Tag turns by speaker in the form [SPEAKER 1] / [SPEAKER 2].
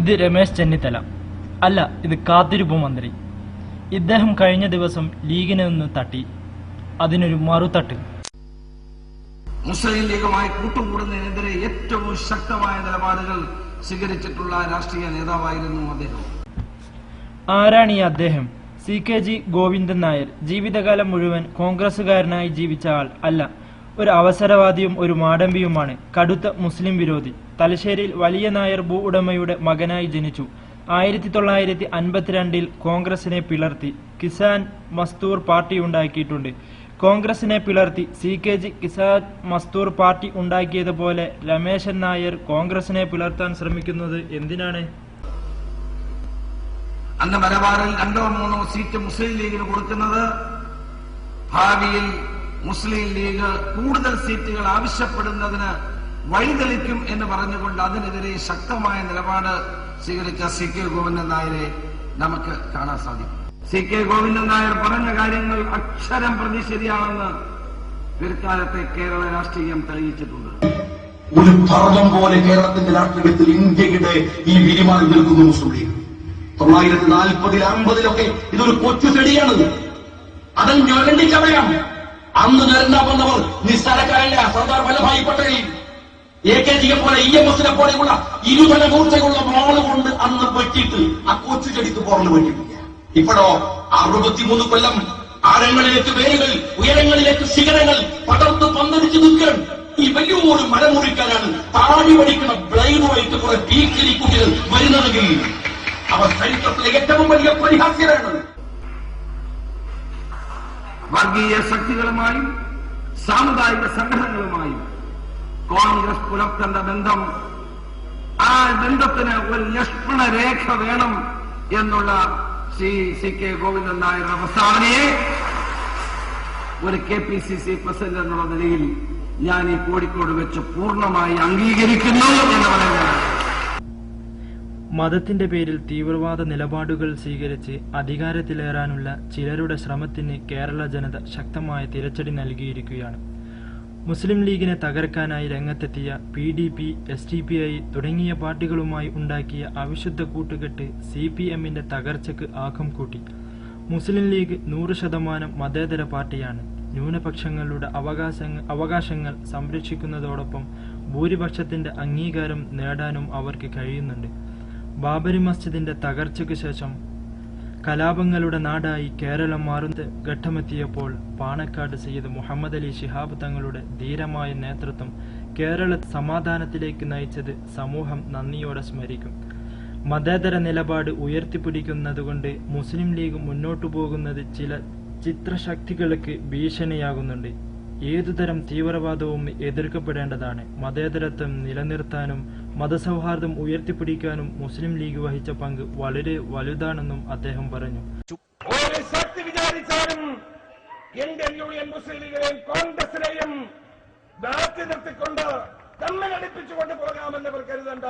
[SPEAKER 1] ഇത് രമേശ് ചെന്നിത്തല അല്ല, ഇത് കാത്തിരിപ്പ് മന്ത്രി. ഇദ്ദേഹം കഴിഞ്ഞ ദിവസം ലീഗിനെ ഒന്ന് തട്ടി. അതിനൊരു മറുതട്ട്.
[SPEAKER 2] മുസ്ലിം ലീഗുമായി കൂട്ടുകൂടുന്നതിനെതിരെ ഏറ്റവും ശക്തമായ നിലപാടുകൾ സ്വീകരിച്ചിട്ടുള്ള രാഷ്ട്രീയ നേതാവായിരുന്നു അദ്ദേഹം.
[SPEAKER 1] ആരാണ് ഈ അദ്ദേഹം? CKG ഗോവിന്ദൻ നായർ ജീവിതകാലം മുഴുവൻ കോൺഗ്രസുകാരനായി ജീവിച്ച ആൾ അല്ല. ഒരു അവസരവാദിയും ഒരു മാടമ്പിയുമാണ്. കടുത്ത മുസ്ലിം വിരോധി. തലശ്ശേരിയിൽ വലിയ നായർ ഭൂ ഉടമയുടെ മകനായി ജനിച്ചു. 1952 കോൺഗ്രസിനെ പിളർത്തി കിസാൻ മസ്ദൂർ പാർട്ടി ഉണ്ടാക്കിയിട്ടുണ്ട്. കോൺഗ്രസിനെ പിളർത്തി CKG കിസാൻ മസ്ദൂർ പാർട്ടി ഉണ്ടാക്കിയതുപോലെ രമേശൻ നായർ കോൺഗ്രസിനെ പിളർത്താൻ ശ്രമിക്കുന്നത് എന്തിനാണ്?
[SPEAKER 2] അന്ന് മലബാറിൽ 2-3 സീറ്റ് മുസ്ലിം ലീഗിന് കൊടുക്കുന്നത് ഭാവിയിൽ മുസ്ലിം ലീഗ് കൂടുതൽ സീറ്റുകൾ ആവശ്യപ്പെടുന്നതിന് വഴിതെളിക്കും എന്ന് പറഞ്ഞുകൊണ്ട് അതിനെതിരെ ശക്തമായ നിലപാട് സ്വീകരിച്ച CK ഗോവിന്ദൻ നായരെ നമുക്ക് കാണാൻ സാധിക്കും. CK ഗോവിന്ദൻ നായർ പറഞ്ഞ കാര്യങ്ങൾ അക്ഷരം പ്രതി ശരിയാണെന്ന് പിൽക്കാലത്തെ കേരള രാഷ്ട്രീയം തെളിയിച്ചിട്ടുണ്ട്.
[SPEAKER 3] ഒരു ഭാഗം പോലെ കേരളത്തിന്റെ രാഷ്ട്രീയത്തിൽ ഇന്ത്യയുടെ ഈ വിരിമാറി നിൽക്കുന്നു മുസ്ലിം ലീഗ്. 1940-50 ഇതൊരു കൊച്ചു ചെടിയാണ്. അത് ഞൊരണ്ടിക്കറിയാം. അന്ന് ഞരണ്ടാൻ വന്നവർ നിസ്സാരക്കാരല്ല. സർദാർ വല്ലഭായ് പട്ടേൽ, AKGയെ പോലെ EMS പോലെയുള്ള ഇരുതല മൂർച്ചയുള്ള വാള് കൊണ്ട് അന്ന് വെട്ടിയിട്ട് ആ കൊച്ചു ചെടിക്ക് പുറന്നു വെട്ടിട്ടില്ല. ഇപ്പോഴോ 63 കൊല്ലം ആഴങ്ങളിലേക്ക് വേരുകൾ, ഉയരങ്ങളിലേക്ക് ശിഖരങ്ങൾ പടർന്ന് പന്തടിച്ച് നിൽക്കാൻ ഈ വലിയൊരു മരമുറിക്കാനാണ് താടി പഠിക്കുന്ന ബ്ലൈനുമായിട്ട് കുറെ ഭീക്കരി കുട്ടികൾ വരുന്നതെങ്കിൽ അവർ ചരിത്രത്തിലെ ഏറ്റവും വലിയ പരിഹാസ്യരാണ്.
[SPEAKER 2] വർഗീയ ശക്തികളുമായും സാമുദായിക സംഘടനകളുമായും കോൺഗ്രസ് പുലർത്തേണ്ട ബന്ധം, ആ ബന്ധത്തിന് ഒരു ലക്ഷ്മണ രേഖ വേണം എന്നുള്ള CK ഗോവിന്ദൻ നായരുടെ പ്രസ്താവനയെ ഒരു KPCC പ്രസിഡന്റ് എന്നുള്ള നിലയിൽ ഞാൻ ഈ കോഴിക്കോട് വെച്ച് പൂർണ്ണമായി അംഗീകരിക്കുന്നു എന്ന് പറയുന്നത്.
[SPEAKER 1] മതത്തിന്റെ പേരിൽ തീവ്രവാദ നിലപാടുകൾ സ്വീകരിച്ച് അധികാരത്തിലേറാനുള്ള ചിലരുടെ ശ്രമത്തിന് കേരള ജനത ശക്തമായ തിരിച്ചടി നൽകിയിരിക്കുകയാണ്. മുസ്ലിം ലീഗിനെ തകർക്കാനായി രംഗത്തെത്തിയ PDP, SDPI തുടങ്ങിയ പാർട്ടികളുമായി ഉണ്ടാക്കിയ അവിശുദ്ധ കൂട്ടുകെട്ട് CPMന്റെ തകർച്ചയ്ക്ക് ആക്കം കൂട്ടി. മുസ്ലിം ലീഗ് 100% മതേതര പാർട്ടിയാണ്. ന്യൂനപക്ഷങ്ങളുടെ അവകാശങ്ങൾ സംരക്ഷിക്കുന്നതോടൊപ്പം ഭൂരിപക്ഷത്തിന്റെ അംഗീകാരം നേടാനും അവർക്ക് കഴിയുന്നുണ്ട്. ബാബരി മസ്ജിദിന്റെ തകർച്ചയ്ക്ക് ശേഷം കലാപങ്ങളുടെ നാടായി കേരളം മാറുന്ന ഘട്ടമെത്തിയപ്പോൾ പാണക്കാട് സയ്യിദ് മുഹമ്മദ് അലി ശിഹാബ് തങ്ങളുടെ ധീരമായ നേതൃത്വം കേരള സമാധാനത്തിലേക്ക് നയിച്ചത് സമൂഹം നന്ദിയോടെ സ്മരിക്കും. മതേതര നിലപാട് ഉയർത്തിപ്പിടിക്കുന്നതുകൊണ്ട് മുസ്ലിം ലീഗ് മുന്നോട്ടു പോകുന്നത് ചില ചിത്രശക്തികൾക്ക് ഭീഷണിയാകുന്നുണ്ട്. ഏതുതരം തീവ്രവാദവും എതിർക്കപ്പെടേണ്ടതാണ്. മതേതരത്വം നിലനിർത്താനും മതസൗഹാർദ്ദം ഉയർത്തിപ്പിടിക്കാനും മുസ്ലിം ലീഗ് വഹിച്ച പങ്ക് വളരെ വലുതാണെന്നും അദ്ദേഹം പറഞ്ഞു.
[SPEAKER 4] ഒരു ശക്തി വിചാരിച്ചാലും ഇന്ത്യൻ യൂണിയൻ മുസ്ലിം ലീഗിനെയും കോൺഗ്രസിനെയും മാറ്റി നിർത്തിക്കൊണ്ട് തമ്മിലടിപ്പിച്ചുകൊണ്ട് പോകാമെന്ന് കരുതണ്ട.